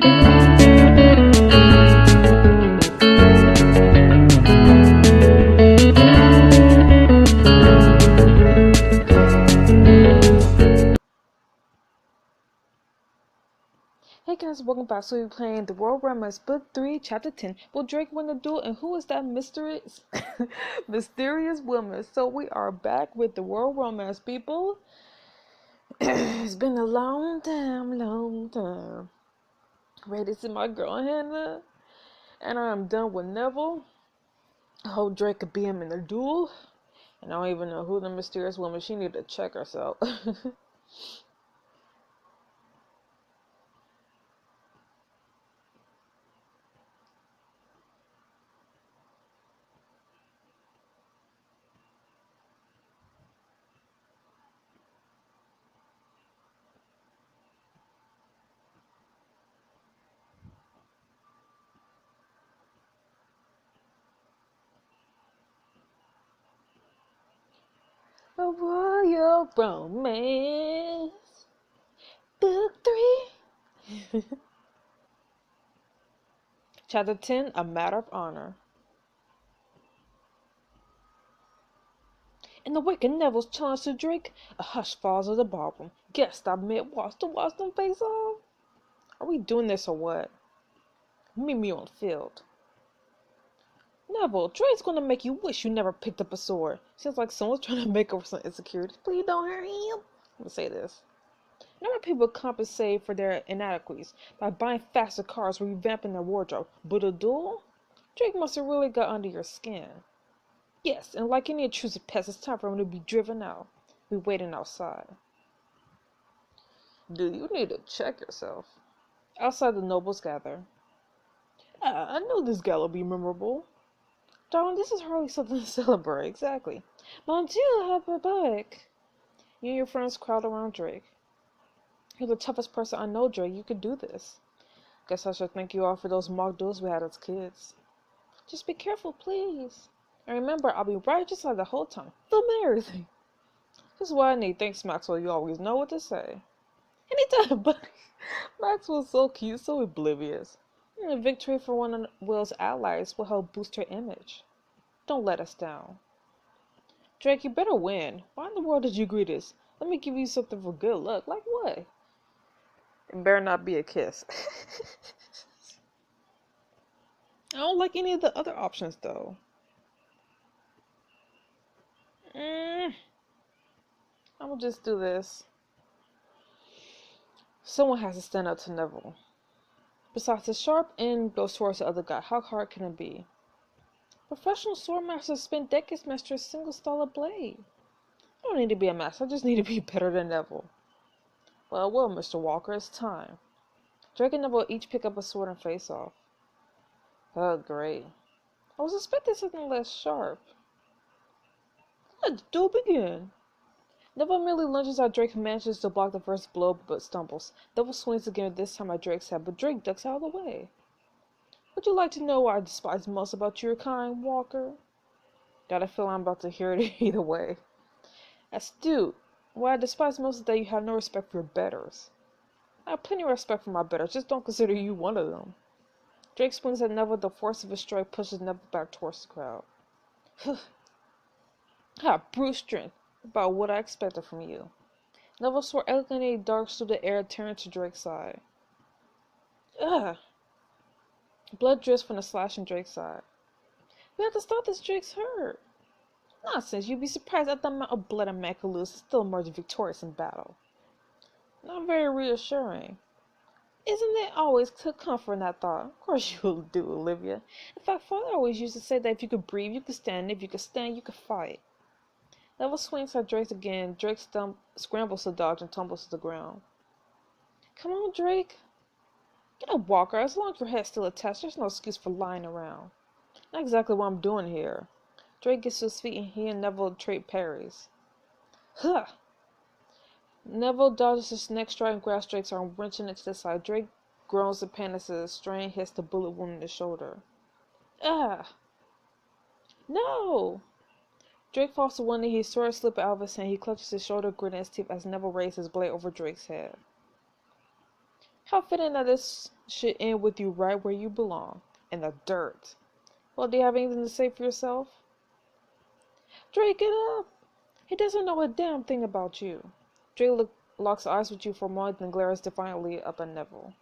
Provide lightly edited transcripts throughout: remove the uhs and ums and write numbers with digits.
Hey guys, welcome back. So we're playing The World Romance Book 3, Chapter 10. Will Drake win the duel? And who is that mysterious mysterious woman? So we are back with The World Romance, people. It's been a long time. Ready to see my girl Hannah. And I'm done with Neville. I hope Drake could beat him in the duel. And I don't even know who the mysterious woman. She need to check herself. A Royal Romance Book 3 Chapter 10, A Matter of Honor. In the wake of Neville's challenge to Drake, a hush falls on the ballroom. Guests stop mid-waltz to watch them face off. Are we doing this or what? Meet me on the field. Neville, Drake's gonna make you wish you never picked up a sword. Seems like someone's trying to make up for some insecurities. Please don't hurt him. I'm gonna say this. Number of people compensate for their inadequacies by buying faster cars or revamping their wardrobe. But a duel? Drake must have really got under your skin. Yes, and like any intrusive pest, it's time for him to be driven out. We're waiting outside. Do you need to check yourself? Outside, the nobles gather. I knew this gala would be memorable. Darling, this is hardly something to celebrate, exactly. Mon Dieu, happy back. You and your friends crowd around Drake. You're the toughest person I know, Drake. You could do this. Guess I should thank you all for those mock duels we had as kids. Just be careful, please. And remember, I'll be right just like the whole time. Film everything. This is what I need. Thanks, Maxwell. You always know what to say. Anytime, buddy. Maxwell's so cute, so oblivious. And a victory for one of Will's allies will help boost her image. Don't let us down. Drake, you better win. Why in the world did you agree to this? Let me give you something for good luck. Like what? It better not be a kiss. I don't like any of the other options, though. I'm gonna just do this. Someone has to stand up to Neville. Besides, the sharp end goes towards the other guy. How hard can it be? Professional swordmasters spend decades mastering a single style of blade. I don't need to be a master. I just need to be better than Neville. Well, Mr. Walker, it's time. Drake and Neville each pick up a sword and face off. Oh, great. I was expecting something less sharp. Let the duel begin. Neville merely lunges at Drake, who manages to block the first blow but stumbles. Neville swings again, this time at Drake's head, but Drake ducks out of the way. Would you like to know what I despise most about your kind, Walker? Got a feeling I'm about to hear it either way. Astute. What I despise most is that you have no respect for your betters. I have plenty of respect for my betters, just don't consider you one of them. Drake swings at Neville, the force of his strike pushes Neville back towards the crowd. Ha, brute strength. About what I expected from you. Neville's sword elegantly darts through the air, turning to Drake's side. Ugh! Blood drips from the slash on Drake's side. We have to stop this, Drake's hurt. Nonsense, you'd be surprised at the amount of blood a man could lose and still emerge victorious in battle. Not very reassuring. Isn't it always to comfort in that thought? Of course you'll do, Olivia. In fact, Father always used to say that if you could breathe, you could stand, and if you could stand, you could fight. Neville swings at Drake again. Drake scrambles to dodge and tumbles to the ground. Come on, Drake. Get up, Walker. As long as your head's still attached, there's no excuse for lying around. Not exactly what I'm doing here. Drake gets to his feet and he and Neville trade parries. Huh! Neville dodges his next strike and grabs Drake's arm, wrenching it to the side. Drake groans in pain as a strain hits the bullet wound in his shoulder. Ah! No! Drake falls to one knee, his sword slips out of his hand. He clutches his shoulder, gritting his teeth as Neville raises his blade over Drake's head. How fitting that this should end with you right where you belong, in the dirt. Well, do you have anything to say for yourself? Drake, get up! He doesn't know a damn thing about you. Drake locks eyes with you for a moment and glares defiantly up at Neville.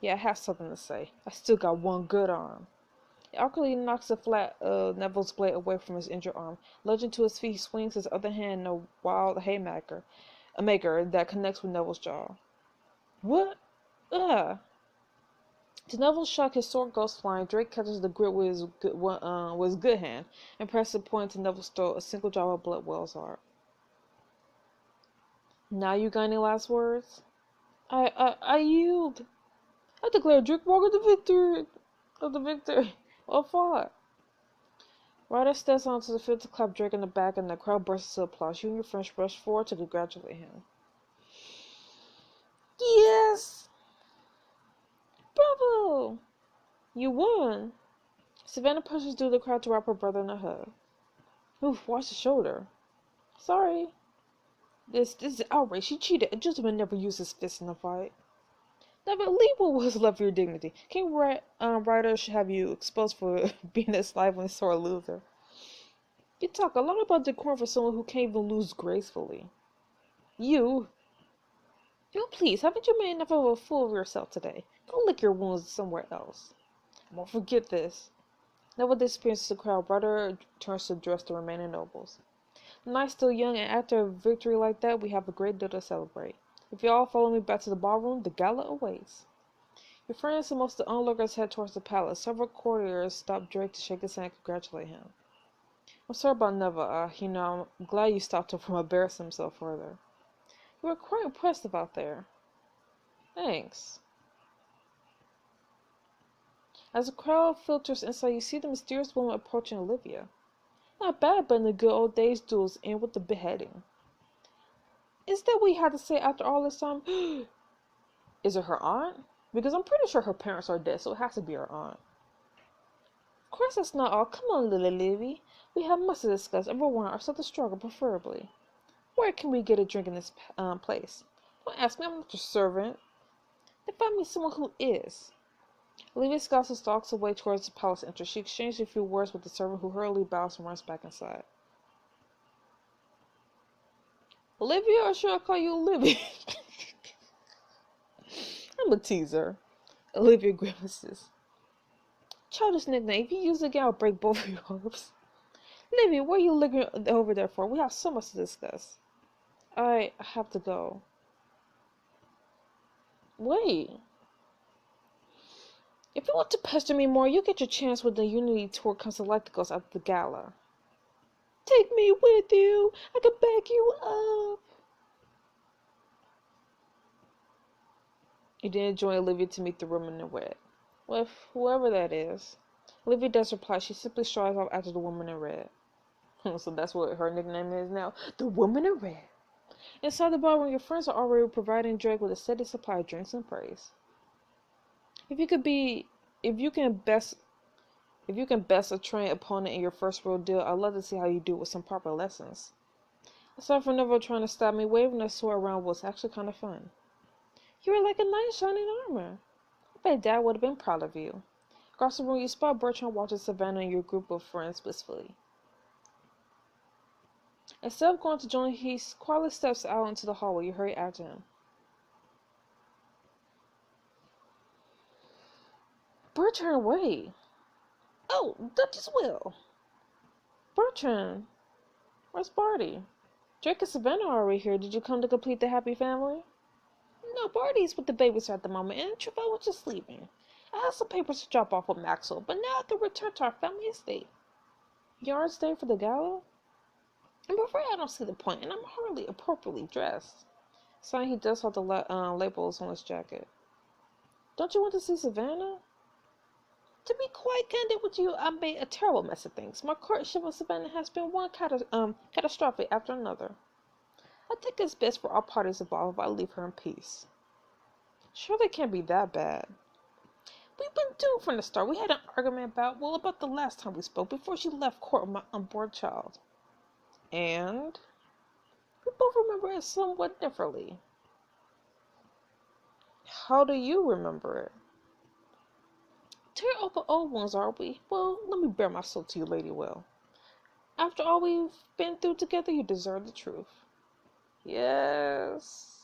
Yeah, I have something to say. I still got one good arm. He awkwardly knocks the flat Neville's blade away from his injured arm. Lunging to his feet, he swings his other hand in a wild haymaker, a maker that connects with Neville's jaw. What? Ugh! To Neville's shock, his sword goes flying. Drake catches the grip with his good hand and presses the point to Neville's throat. A single drop of blood wells out. Now you got any last words? I yield. I declare Drake Walker the victor of the victory. Well fought. Ryder steps onto the field to clap Drake in the back, and the crowd bursts into applause. You and your friends rush forward to congratulate him. Yes! Bravo! You won! Savannah pushes through the crowd to wrap her brother in a hug. Oof, watch the shoulder. Sorry. This is outrage. She cheated. A gentleman never used his fist in a fight. Never leave what was left of your dignity. King Ryder should have you exposed for being a slave and sore loser. You talk a lot about decorum for someone who can't even lose gracefully. You, please, haven't you made enough of a fool of yourself today? Go lick your wounds somewhere else. I won't forget this. Neville disappears into the crowd. Ryder turns to address the remaining nobles. The night's still young, and after a victory like that, we have a great deal to celebrate. If you all follow me back to the ballroom, the gala awaits. Your friends and most of the onlookers head towards the palace. Several courtiers stop Drake to shake his hand and congratulate him. I'm sorry about Neville. I'm glad you stopped him from embarrassing himself further. You were quite impressive out there. Thanks. As the crowd filters inside, you see the mysterious woman approaching Olivia. Not bad, but in the good old days, duels end with the beheading. Is that what you had to say after all this time? Is it her aunt? Because I'm pretty sure her parents are dead, so it has to be her aunt. Of course that's not all. Come on, little Livy. We have much to discuss. Everyone are set to struggle, preferably. Where can we get a drink in this place? Don't ask me, I'm not your servant. Then find me someone who is. Olivia Scalzo stalks away towards the palace entrance. She exchanges a few words with the servant who hurriedly bows and runs back inside. Olivia, or should I call you Olivia? I'm a teaser. Olivia grimaces. Childish nickname. If you use it again, I'll break both of your arms. Olivia, what are you looking over there for? We have so much to discuss. I have to go. Wait. If you want to pester me more, you'll get your chance when the Unity Tour comes to Galacticos after the gala. Take me with you. I can back you up. You didn't join Olivia to meet the woman in red. With whoever that is. Olivia does reply. She simply strides off after the woman in red. So that's what her nickname is now. The woman in red. Inside the ballroom, your friends are already providing Drake with a steady supply of drinks and praise. If you can best a trained opponent in your first real deal, I'd love to see how you do with some proper lessons. Aside from Neville trying to stop me, waving that sword around was actually kind of fun. You were like a knight in shining armor. I bet Dad would have been proud of you. Across the room, you spot Bertrand watching Savannah and your group of friends blissfully. Instead of going to join, he quietly steps out into the hallway. You hurry after him. Bertrand, wait. Oh, Duchess Will. Bertrand, where's Barty? Drake and Savannah are already here. Did you come to complete the happy family? No, Barty's with the babies at the moment, and Travell was just leaving. I have some papers to drop off with Maxwell, but now I can return to our family estate. You aren't staying for the gala? I'm afraid I don't see the point, and I'm hardly appropriately dressed. Sign he does have the labels on his jacket. Don't you want to see Savannah? To be quite candid with you, I made a terrible mess of things. My courtship with Savannah has been one catastrophe after another. I think it's best for all parties involved if I leave her in peace. Surely it can't be that bad. We've been doomed from the start. We had an argument about the last time we spoke, before she left court with my unborn child. And we both remember it somewhat differently. How do you remember it? Tear over old ones, are we? Well, let me bare my soul to you, Lady Will. After all we've been through together, you deserve the truth. Yes.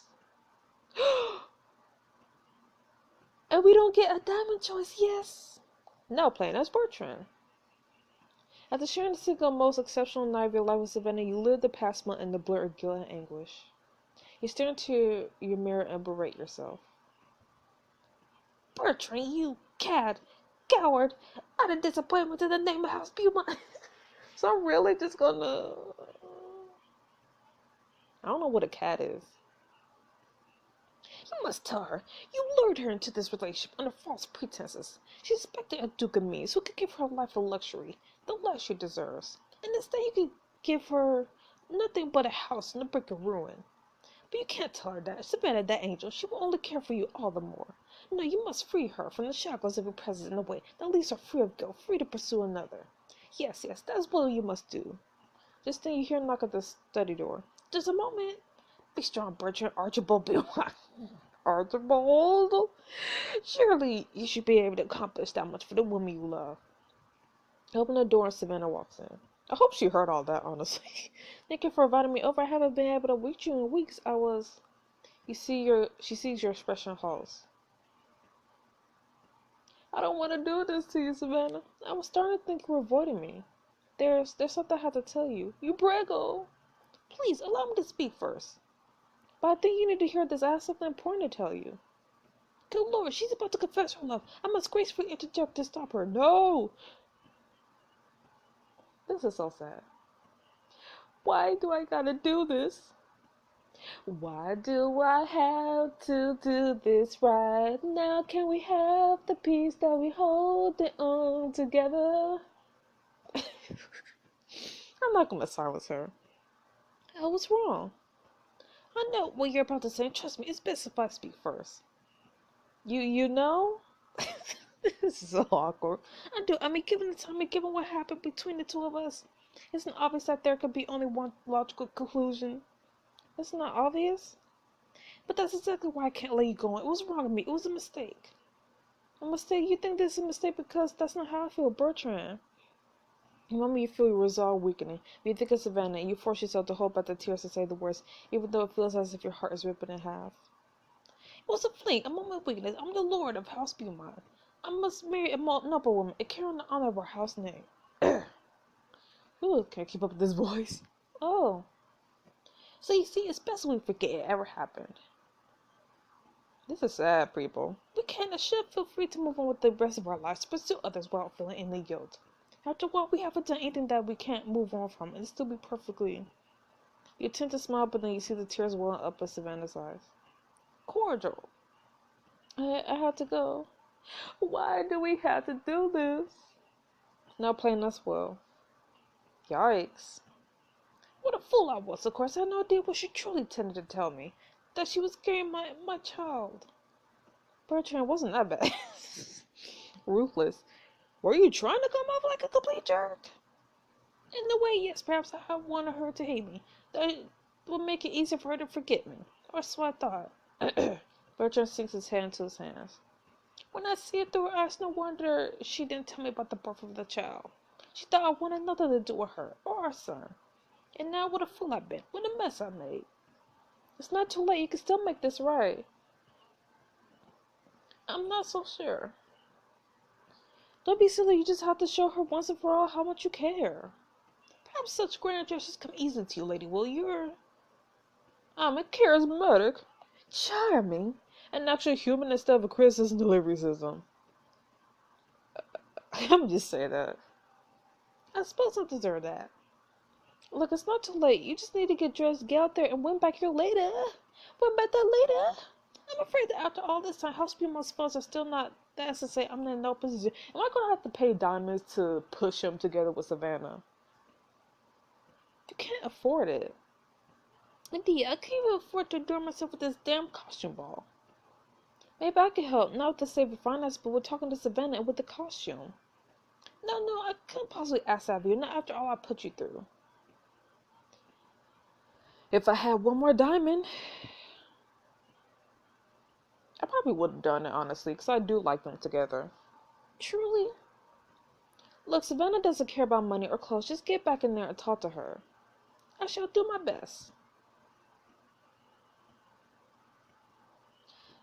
And we don't get a diamond choice, yes. Now playing as Bertrand. After sharing the single most exceptional night of your life with Savannah, you live the past month in the blur of guilt and anguish. You stare into your mirror and berate yourself. Bertrand, you cad, coward, out of disappointment in the name of House Beaumont. So I'm really just gonna... I don't know what a cat is. You must tell her. You lured her into this relationship under false pretenses. She expected a Duke of Means who could give her a life of luxury, the life she deserves. And instead you could give her nothing but a house and a brick of ruin. But you can't tell her that. Savannah, that angel, she will only care for you all the more. No, you must free her from the shackles of your presence in a way that leaves her free of guilt, free to pursue another. Yes, that's what you must do. Just then you hear a knock at the study door. Just a moment. Be strong, Bertrand. Archibald Beaumont. Archibald? Surely you should be able to accomplish that much for the woman you love. Open the door and Savannah walks in. I hope she heard all that, honestly. Thank you for inviting me over. I haven't been able to reach you in weeks. She sees your expression halts. I don't want to do this to you, Savannah. I was starting to think you were avoiding me. There's something I have to tell you. You braggo. Please, allow me to speak first. But I think you need to hear this. I have something important to tell you. Good Lord, she's about to confess her love. I must gracefully interject to stop her. No! This is so sad. Why do I gotta do this? Why do I have to do this right now? Can we have the peace that we hold it on together? I'm not gonna silence her. I was wrong. I know what you're about to say. Trust me, it's best if I speak first. You know? This is so awkward. I do. I mean, given the time and given what happened between the two of us, isn't it obvious that there could be only one logical conclusion? It's not obvious? But that's exactly why I can't let you go. It was wrong of me. It was a mistake. A mistake? You think this is a mistake because that's not how I feel, Bertrand. The moment you feel your resolve weakening, you think of Savannah, and you force yourself to hold back the tears to say the words, even though it feels as if your heart is ripping in half. It was a fling, a moment of weakness. I'm the lord of House Beaumont. I must marry a noble woman and carry on the honor of our house name. Ooh, can't keep up with this voice. Oh. So you see, it's best we forget it ever happened. This is sad, people. We can and should feel free to move on with the rest of our lives, pursue others without feeling any guilt. After all, we haven't done anything that we can't move on from and still be perfectly. You attempt to smile, but then you see the tears welling up in Savannah's eyes. Cordial. I have to go. Why do we have to do this? Now playing us well. Yikes. What a fool I was, of course. I had no idea what she truly intended to tell me. That she was carrying my child. Bertrand wasn't that bad. Ruthless. Were you trying to come off like a complete jerk? In a way, yes. Perhaps I wanted her to hate me. That would make it easier for her to forget me. Or so I thought. Bertrand sinks his hand into his hands. When I see it through her eyes, no wonder she didn't tell me about the birth of the child. She thought I wanted nothing to do with her or our son. And now what a fool I've been. What a mess I made. It's not too late. You can still make this right. I'm not so sure. Don't be silly. You just have to show her once and for all how much you care. Perhaps such grand gestures come easily to you, Lady Will. I'm a charismatic, charming, and actually human instead of a criticism delivery system. I'm just saying that. I suppose I deserve that. Look, it's not too late. You just need to get dressed, get out there, and win back your later. Win back that later. I'm afraid that after all this time, House Beaumont's funds are still not. That's to say, I'm in no position. Am I gonna have to pay diamonds to push him together with Savannah? You can't afford it. Indeed, I can't even afford to adorn myself with this damn costume ball. Maybe I can help, not with the save of finance, but with talking to Savannah and with the costume. No, I couldn't possibly ask that of you, not after all I put you through. If I had one more diamond, I probably would have done it, honestly, because I do like them together. Truly? Look, Savannah doesn't care about money or clothes. Just get back in there and talk to her. I shall do my best.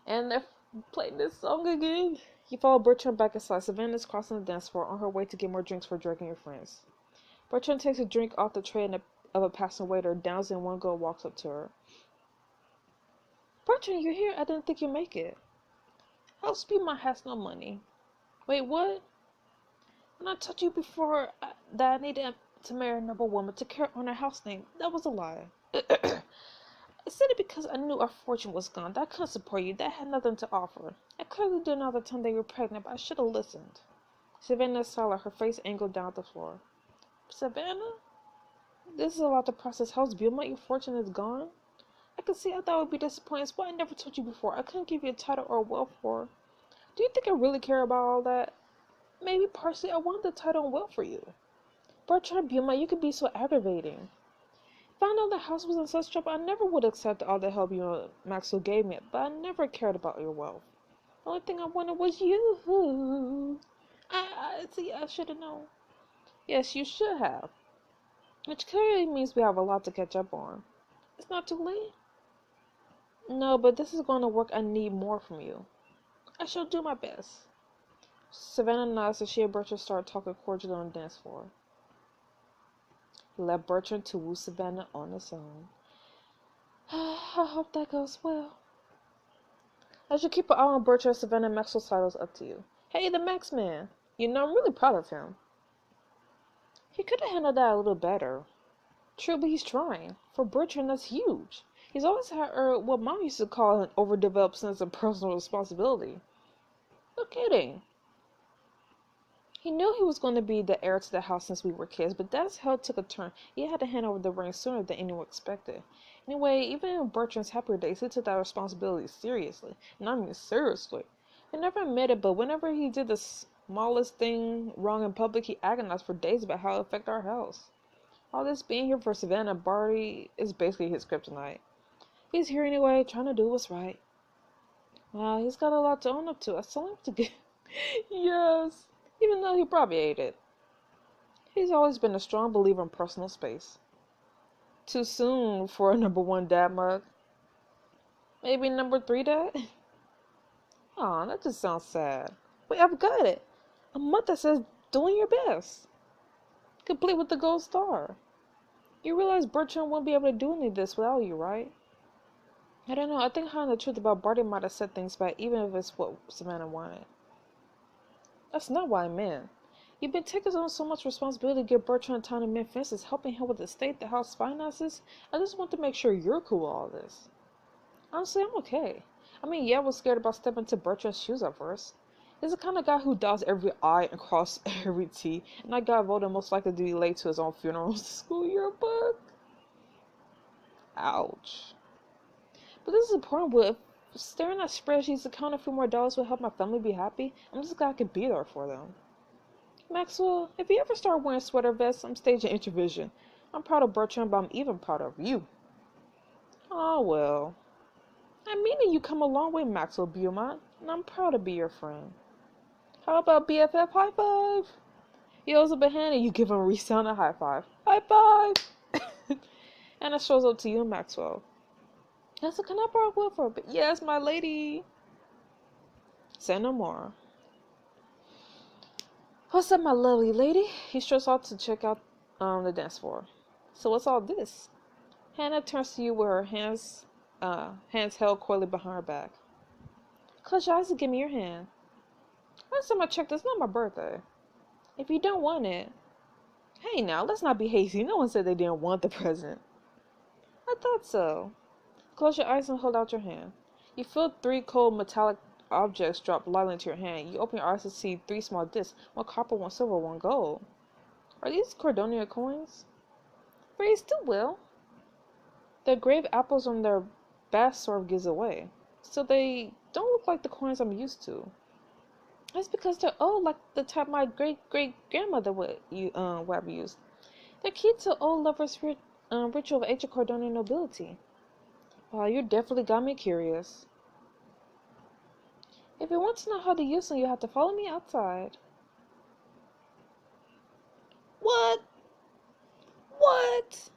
And they're playing this song again. You follow Bertrand back inside. Savannah's crossing the dance floor on her way to get more drinks for Drake and your friends. Bertrand takes a drink off the tray of a passing waiter, downs in one go, and walks up to her. Bertrand, you're here? I didn't think you'd make it. Housekeeping has no money. Wait, what? When I told you before that I needed to marry a noble woman to carry on her house name, that was a lie. I said it because I knew our fortune was gone, that I couldn't support you, that I had nothing to offer. I clearly didn't know at the time that you were pregnant, but I should have listened. Savannah is silent, her face angled down at the floor. Savannah? This is a lot to process. How's Beaumont? Your fortune is gone? I could see how that would be disappointing. It's why I never told you before. I couldn't give you a title or a wealth for. Do you think I really care about all that? Maybe partially I want the title and wealth for you. Bertrand Beaumont, you could be so aggravating. If I know the house was in such trouble, I never would accept all the help you and Maxwell gave me, but I never cared about your wealth. The only thing I wanted was you. I should have known. Yes, you should have. Which clearly means we have a lot to catch up on. It's not too late. No, but this is going to work. I need more from you. I shall do my best. Savannah nods as she and Bertrand start talking cordially on the dance floor. He left Bertrand to woo Savannah on his own. I hope that goes well. I should keep an eye on Bertrand. Savannah Maxwell's title's up to you. Hey, the Max man. You know, I'm really proud of him. He could have handled that a little better. True, but he's trying. For Bertrand, that's huge. He's always had what Mom used to call an overdeveloped sense of personal responsibility. No kidding. He knew he was going to be the heir to the house since we were kids, but Dad's health took a turn. He had to hand over the reins sooner than anyone expected. Anyway, even in Bertrand's happier days, he took that responsibility seriously. And I mean seriously. He never admitted, but whenever he did the smallest thing wrong in public, he agonized for days about how it affected our house. All this being here for Savannah Barty is basically his kryptonite. He's here anyway, trying to do what's right. Wow, he's got a lot to own up to. I told him to get... Yes, even though he probably ate it. He's always been a strong believer in personal space. Too soon for a #1 dad mug. Maybe #3 dad? Aw, that just sounds sad. Wait, I've got it. A mug that says, doing your best. Complete with the gold star. You realize Bertrand won't be able to do any of this without you, right? I don't know. I think hiding the truth about Barty might have set things back, even if it's what Savannah wanted. That's not what I meant. You've been taking on so much responsibility to give Bertrand time to mend fences, helping him with the state, the house finances. I just want to make sure you're cool with all this. Honestly, I'm okay. I mean, yeah, I was scared about stepping into Bertrand's shoes at first. He's the kind of guy who dots every I and cross every T, and I got voted most likely to be late to his own funeral in school yearbook. Ouch. But this is important. With staring at spreadsheets to count a few more dollars will help my family be happy. I'm just glad I could be there for them. Maxwell, if you ever start wearing sweater vests, I'm staging intervision. I'm proud of Bertrand, but I'm even prouder of you. Oh, well. I mean that you come a long way, Maxwell Beaumont, and I'm proud to be your friend. How about BFF high five? He holds up a hand and you give him a resounding high five. High five! Anna shows up to you and Maxwell. So can I borrow Will for a bit? Yes, my lady. Say no more. What's up, my lovely lady? He strolls off to check out the dance floor. So what's all this? Hannah turns to you with her hands held coyly behind her back. Close your eyes and give me your hand. Last time I checked, it's not my birthday. If you don't want it... Hey now, let's not be hasty. No one said they didn't want the present. I thought so. Close your eyes and hold out your hand. You feel 3 cold metallic objects drop lightly into your hand. You open your eyes to see 3 small discs, 1 copper, 1 silver, 1 gold. Are these Cordonia coins? Raise still will. The engraved apples on their bast sort of gives away. So they don't look like the coins I'm used to. That's because they're old, like the type my great-great-grandmother would have used. They're key to old lovers' ritual of ancient Cordonia nobility. Wow, you definitely got me curious. If you want to know how to use them, you have to follow me outside. What? What?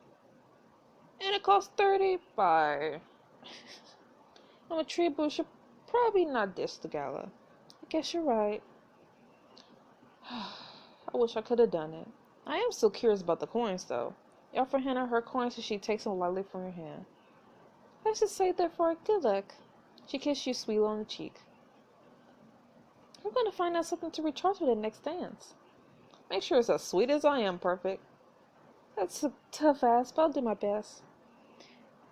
And it costs 30? Bye. I'm a tree, but should probably not dish the gala. I guess you're right. I wish I could have done it. I am still curious about the coins, though. You offer Hannah her coins and she takes them lightly from your hand. I should say that for good luck. She kissed you sweetly on the cheek. I'm going to find out something to recharge with the next dance. Make sure it's as sweet as I am, perfect. That's a tough ass, but I'll do my best.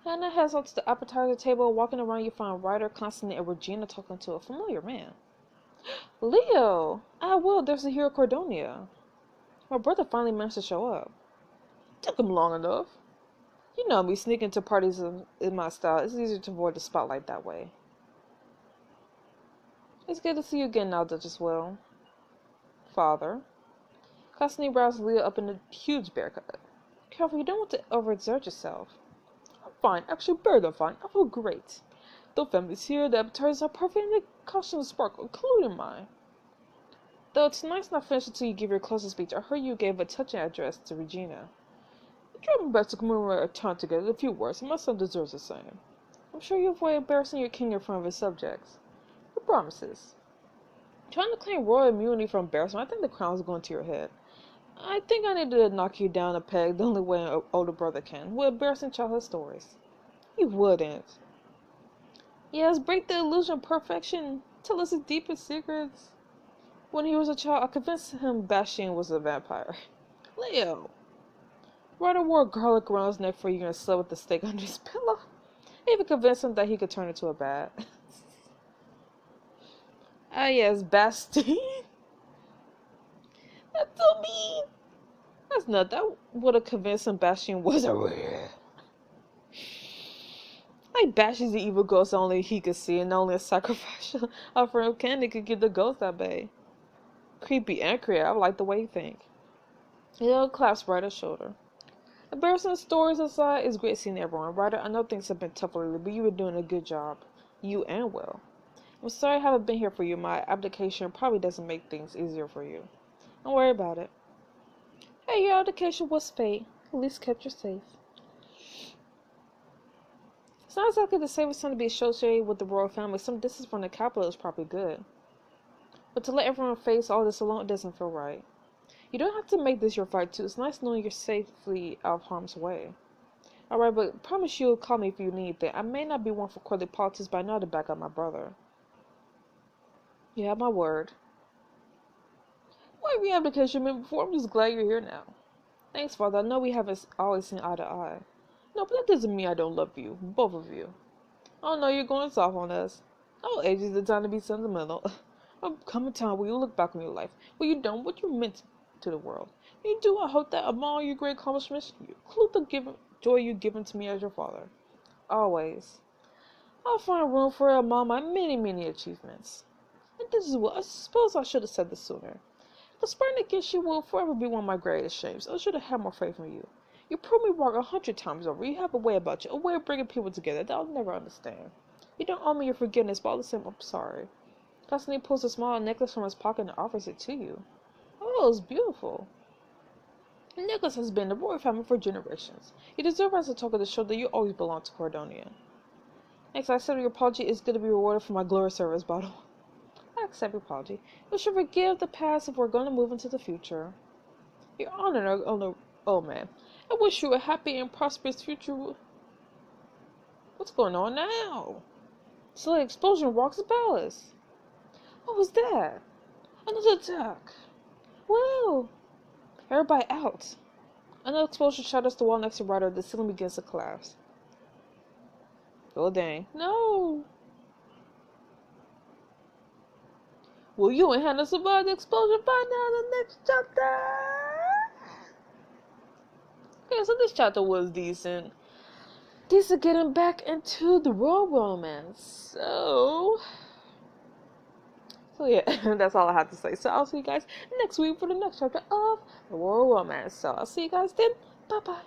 Hannah heads up to the appetizer table. Walking around, you find Ryder, Constantine, and Regina talking to a familiar man. Leo! Will, there's a hero Cordonia. My brother finally managed to show up. Took him long enough. You know me, sneaking to parties in my style. It's easier to avoid the spotlight that way. It's good to see you again now, Duchess Will. Father. Constantine brows Leo up in a huge bear cut. Careful, you don't want to overexert yourself. I'm fine, actually better than fine. I feel great. The family's here, the appetizers are perfect, and the costumes sparkle, including mine. Though tonight's not finished until you give your closing speech, I heard you gave a touching address to Regina. I tried my best to commemorate our time together in a few words, and my son deserves the same. I'm sure you avoid embarrassing your king in front of his subjects. Your promises. Trying to claim royal immunity from embarrassment, I think the crown's going to your head. I think I need to knock you down a peg the only way an older brother can, with embarrassing childhood stories. You wouldn't. Yes, break the illusion of perfection. Tell us his deepest secrets. When he was a child, I convinced him Bastian was a vampire. Leo. Ryder wore garlic around his neck for you and slept with the steak under his pillow. I even convinced him that he could turn into a bat. Yes, Bastian. That's so mean. That's not. That would have convinced him Bastian was a real. Like Bastian's the evil ghost only he could see, and only a sacrificial offering of candy could give the ghost at bay. Creepy and creative. I like the way you think. Leo claps Ryder's shoulder. Embarrassing stories aside, it's great seeing everyone. Ryder, I know things have been tough lately, but you've been doing a good job. You and Will. I'm sorry I haven't been here for you. My abdication probably doesn't make things easier for you. Don't worry about it. Hey, your abdication was paid. At least kept you safe. It's not exactly the safest time to be associated with the royal family. Some distance from the capital is probably good. But to let everyone face all this alone doesn't feel right. You don't have to make this your fight too. It's nice knowing you're safely out of harm's way. Alright, but promise you'll call me if you need anything. I may not be one for courtly politics, but I know how to back up my brother. You have my word. Why re-application meant before? I'm just glad you're here now. Thanks, Father. I know we haven't always seen eye to eye. No, but that doesn't mean I don't love you. Both of you. Oh no, you're going soft on us. Oh, age is the time to be sentimental. There'll come a time where you look back on your life, where you've done what you meant to the world. When you do, I hope that among all your great accomplishments, you include the joy you've given to me as your father. Always. I'll find room for among my many, many achievements. And this is what I suppose I should have said this sooner. The spurn against you will forever be one of my greatest shames. I should have had more faith in you. You proved me wrong 100 times over. You have a way about you, a way of bringing people together that I'll never understand. You don't owe me your forgiveness, but all the same, I'm sorry. Constantine pulls a small necklace from his pocket and offers it to you. Oh, it's beautiful. The necklace has been the royal family for generations. You deserve as a token to show that you always belong to Cordonia. Next, I accept your apology. It's good to be rewarded for my glorious service, bottle. I accept your apology. We should forgive the past if we're going to move into the future. Your honor, oh man. I wish you a happy and prosperous future. What's going on now? Silly explosion rocks the palace. What was that? Another attack. Whoa! Everybody out. Another explosion shatters the wall next to Ryder. The ceiling begins to collapse. Oh dang. No! Will you and Hannah survive the explosion? Find out in the next chapter! Okay, so this chapter was decent. Decent getting back into the royal romance. So yeah, that's all I have to say. So I'll see you guys next week for the next chapter of the royal romance. So I'll see you guys then. Bye-bye.